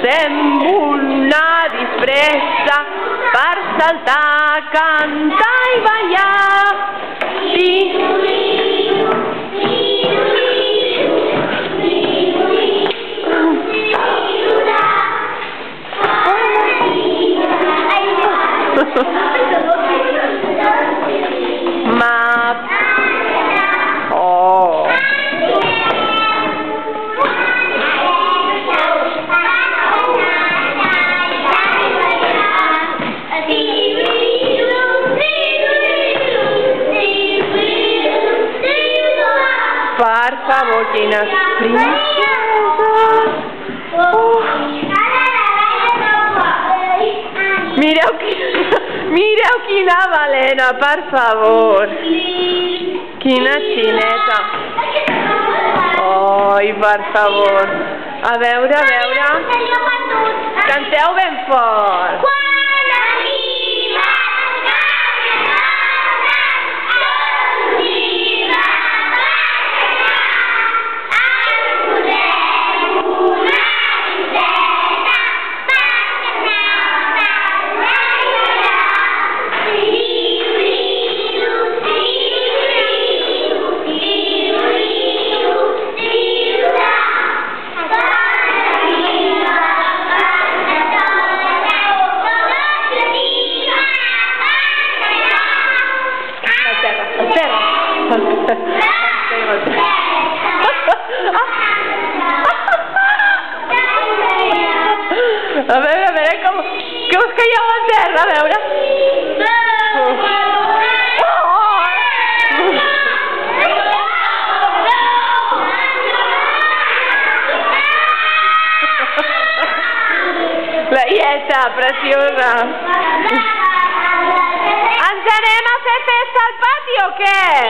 fem una disfressa per saltar, cantar i ballar. Sí. Oh. Per favor, quines princeses! Mireu quina balena, per favor! Quina xineta! Ai, per favor! A veure... Canteu ben fort! A veure, com us caieu al terra, a veure. La ieta, preciosa. Ens anem a fer festa al pati o què?